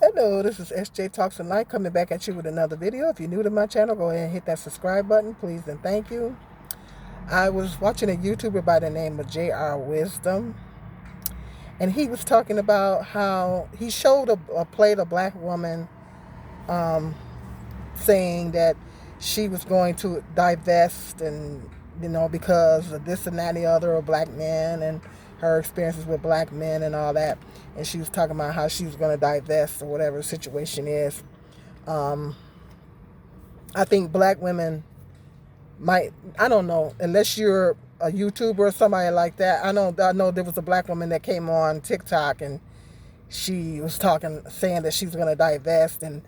Hello, this is SJ Talks Tonight coming back at you with another video. If you're new to my channel, go ahead and hit that subscribe button, please and thank you. I was watching a YouTuber by the name of JR Wisdom, and he was talking about how he showed a plate of black woman um, saying that she was going to divest and, because of this and that and the other of black men and her experiences with black men and all that. And she was talking about how she was going to divest or whatever the situation is. Um, I think black women might, I don't know, unless you're a YouTuber or somebody like that. I know there was a black woman that came on TikTok and she was saying that she was going to divest, and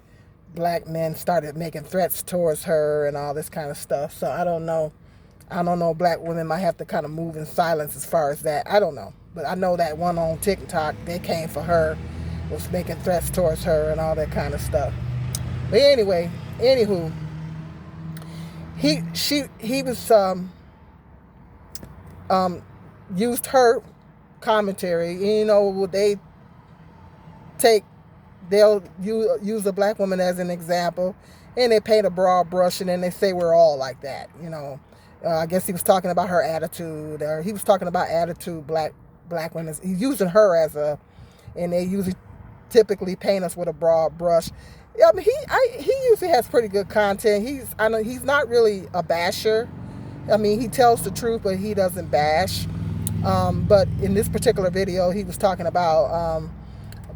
black men started making threats towards her and all this kind of stuff. So I don't know. I don't know. Black women might have to kind of move in silence as far as that. I don't know. But I know that one on TikTok, they came for her, was making threats towards her and all that kind of stuff. But anyway, anywho, he was um used her commentary. They take they'll use a black woman as an example, and they paint a broad brush, and then they say we're all like that. I guess he was talking about her attitude, or he was talking about attitude black women. He's using her as and they usually typically paint us with a broad brush. Yeah, I mean, he usually has pretty good content. I know he's not really a basher. I mean, he tells the truth, but he doesn't bash. But in this particular video, he was talking about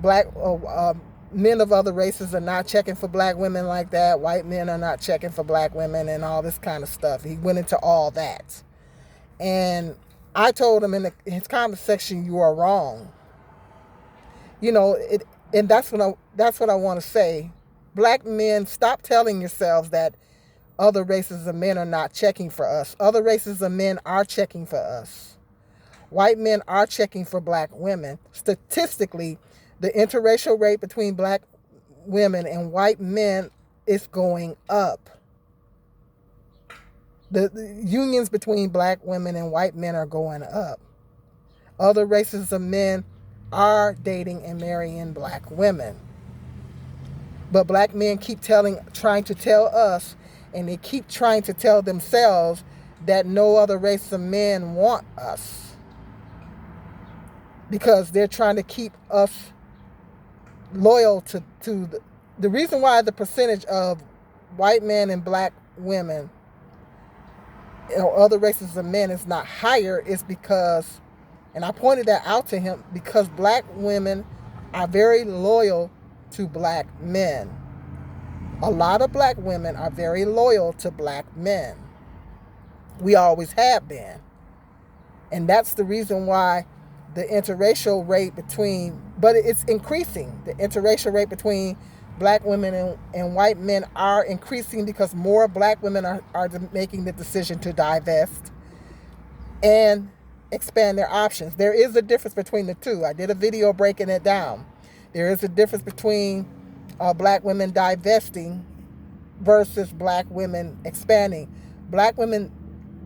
black men of other races are not checking for black women like that. White men are not checking for black women and all this kind of stuff. He went into all that. And I told him in his comment section, you are wrong. And that's what I want to say. Black men, stop telling yourselves that other races of men are not checking for us. Other races of men are checking for us. White men are checking for black women. Statistically, the interracial rate between black women and white men is going up. The unions between black women and white men are going up. Other races of men are dating and marrying black women. But black men keep trying to tell us, and they keep trying to tell themselves that no other race of men want us, because they're trying to keep us loyal to the reason why the percentage of white men and black women or other races of men is not higher is because, and I pointed that out to him, because black women are very loyal to black men. A lot of black women are very loyal to black men. We always have been. And that's the reason why the interracial rate but it's increasing. The interracial rate between black women and white men are increasing because more black women are making the decision to divest and expand their options. There is a difference between the two. I did a video breaking it down. There is a difference between black women divesting versus black women expanding. Black women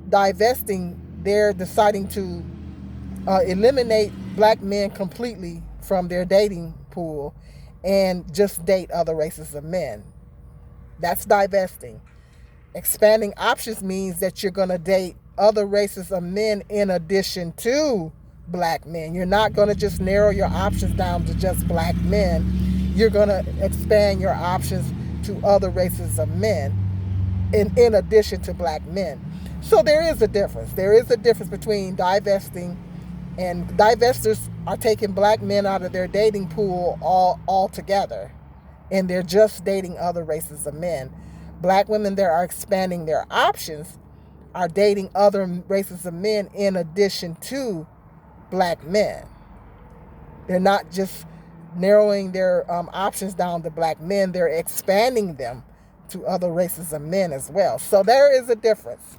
divesting, they're deciding to eliminate black men completely from their dating pool and just date other races of men. That's divesting. Expanding options means that you're going to date other races of men in addition to black men. You're not going to just narrow your options down to just black men. You're going to expand your options to other races of men in addition to black men. So there is a difference. There is a difference between divesting, and divestors are taking black men out of their dating pool altogether, and they're just dating other races of men. Black women that are expanding their options are dating other races of men in addition to black men. They're not just narrowing their options down to black men, they're expanding them to other races of men as well. So there is a difference.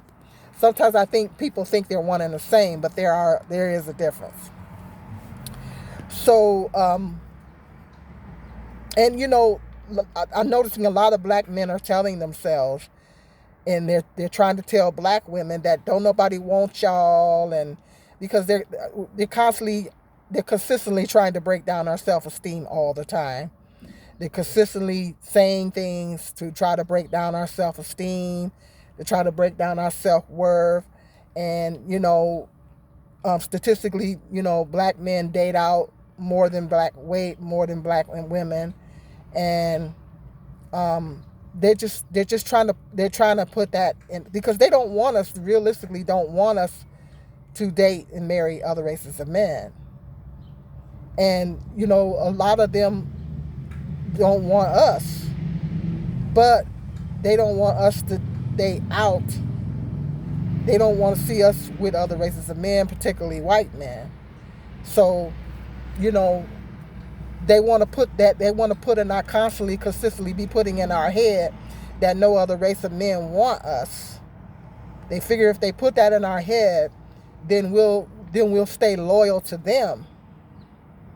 Sometimes I think people think they're one and the same, but there is a difference. So, I'm noticing a lot of black men are telling themselves, and they're trying to tell black women that don't nobody want y'all, and because they're consistently trying to break down our self-esteem all the time. They're consistently saying things to try to break down our self-esteem, to try to break down our self-worth. And, statistically, black men date out way more than black women. And they're just trying to put that in, because they don't want us, realistically don't want us to date and marry other races of men. And, a lot of them don't want us, but they don't want us to date out. They don't want to see us with other races of men, particularly white men. So, they want to put consistently be putting in our head that no other race of men want us. They figure if they put that in our head, then we'll stay loyal to them.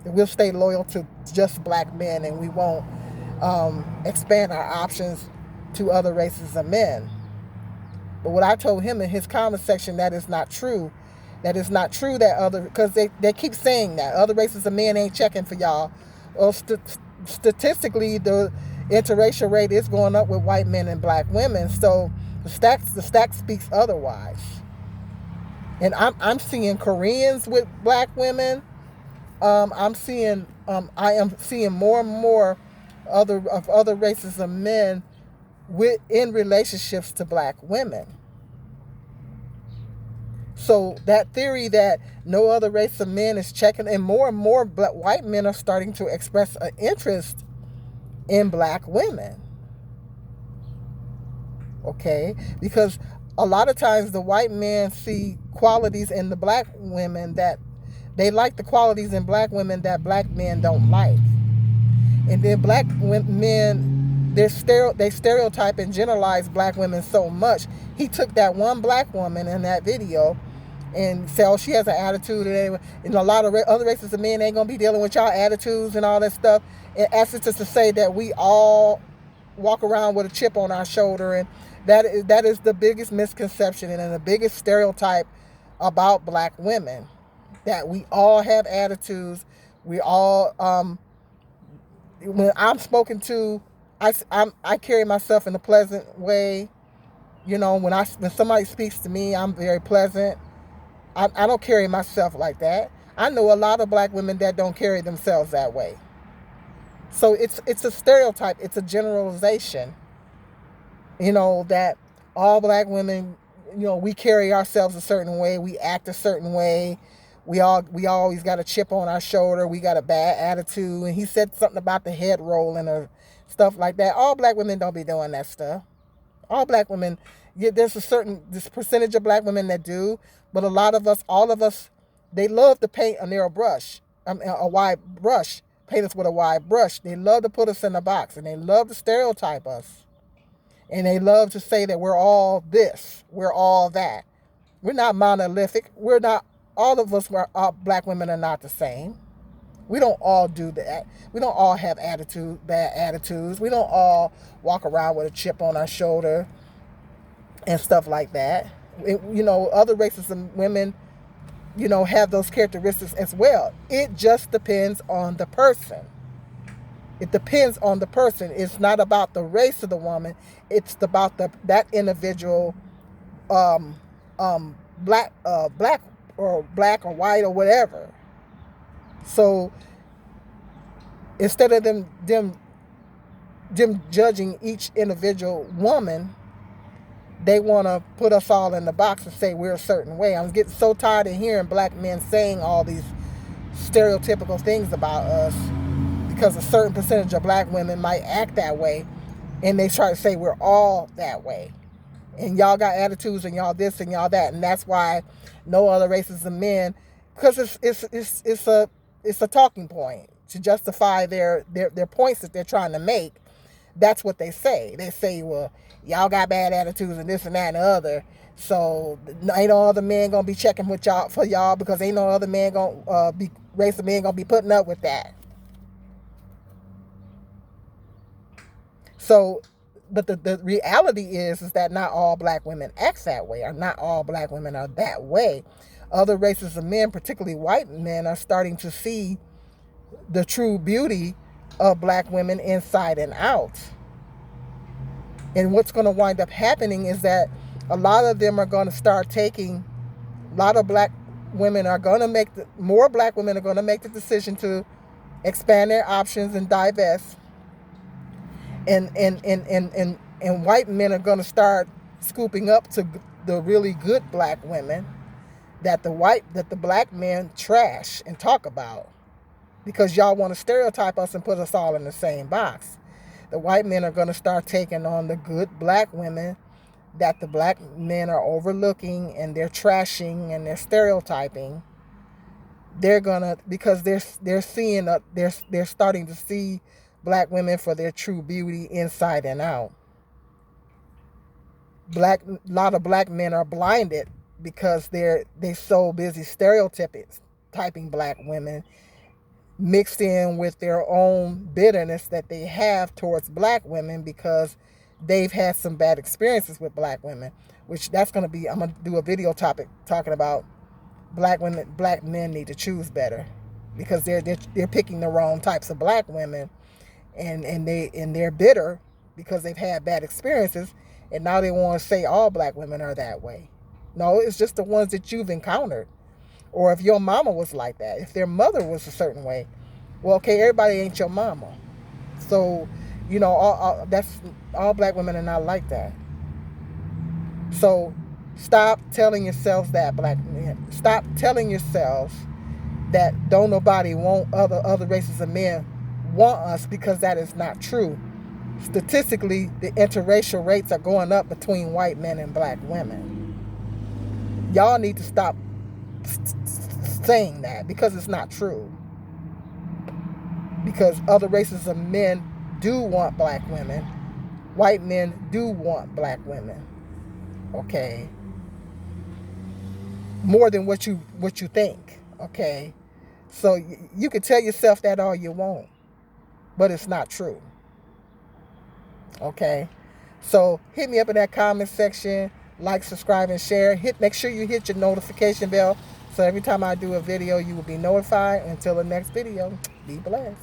We'll stay loyal to just black men, and we won't expand our options to other races of men. But what I told him in his comment section, that is not true. That is not true because they keep saying that other races of men ain't checking for y'all. Well, statistically, the interracial rate is going up with white men and black women. So the stat speaks otherwise. And I'm seeing Koreans with black women. I am seeing more and more other races of men in relationships to black women. So that theory that no other race of men is checking, and more black white men are starting to express an interest in black women. Okay? Because a lot of times the white men see qualities in the black women that they like, the qualities in black women that black men don't like. And then black men, they stereotype and generalize black women so much. He took that one black woman in that video and said, oh, she has an attitude. And a lot of other races of men ain't going to be dealing with y'all attitudes and all that stuff. And asked us to say that we all walk around with a chip on our shoulder. And that is the biggest misconception and the biggest stereotype about black women. That we all have attitudes. We all, when I'm spoken to, I carry myself in a pleasant way. When somebody speaks to me, I'm very pleasant. I don't carry myself like that. I know a lot of black women that don't carry themselves that way. So it's a stereotype. It's a generalization. That all black women, we carry ourselves a certain way. We act a certain way. We always got a chip on our shoulder. We got a bad attitude. And he said something about the head rolling or stuff like that. All black women don't be doing that stuff. All black women, there's this percentage of black women that do, but all of us, they love to paint a narrow brush, a wide brush, paint us with a wide brush. They love to put us in a box, and they love to stereotype us. And they love to say that we're all this, we're all that. We're not monolithic. All of us, black women are not the same. We don't all do that. We don't all have bad attitudes. We don't all walk around with a chip on our shoulder and stuff like that. Other races of women, have those characteristics as well. It just depends on the person. It depends on the person. It's not about the race of the woman. It's about that individual, black or white or whatever. So instead of them judging each individual woman, they want to put us all in the box and say we're a certain way. I'm getting so tired of hearing black men saying all these stereotypical things about us because a certain percentage of black women might act that way, and they try to say we're all that way. And y'all got attitudes and y'all this and y'all that, and that's why no other races of men, because it's a talking point to justify their points that they're trying to make. That's what they say. They say, well, y'all got bad attitudes and this and that and the other, so ain't no other man gonna be checking with y'all for y'all, because ain't no other man gonna race of men gonna be putting up with that. So, but the reality is that not all black women act that way, or not all black women are that way. Other races of men, particularly white men, are starting to see the true beauty of black women inside and out. And what's going to wind up happening is that a lot of them are going to start taking, a lot of black women are going to make, more black women are going to make the decision to expand their options and divest. And white men are going to start scooping up to the really good black women that the black men trash and talk about, because y'all want to stereotype us and put us all in the same box. The white men are going to start taking on the good black women that the black men are overlooking, and they're trashing and they're stereotyping. They're gonna, because they're seeing they're starting to see black women for their true beauty inside and out. A lot of black men are blinded because they're so busy stereotyping black women, mixed in with their own bitterness that they have towards black women because they've had some bad experiences with black women. Which that's gonna be, I'm gonna do a video topic talking about black men need to choose better, because they're picking the wrong types of black women, and they're bitter because they've had bad experiences, and now they want to say all black women are that way. No, it's just the ones that you've encountered. Or if your mama was like that, if their mother was a certain way, well, okay, everybody ain't your mama. So, all black women are not like that. So stop telling yourselves that, black men. Stop telling yourselves that don't nobody want, other races of men want us, because that is not true. Statistically, the interracial rates are going up between white men and black women. Y'all need to stop saying that, because it's not true. Because other races of men do want black women. White men do want black women. Okay? More than what you think. Okay? So you can tell yourself that all you want, but it's not true. Okay? So hit me up in that comment section. Like, subscribe, and share. Make sure you hit your notification bell, so every time I do a video, you will be notified. Until the next video, be blessed.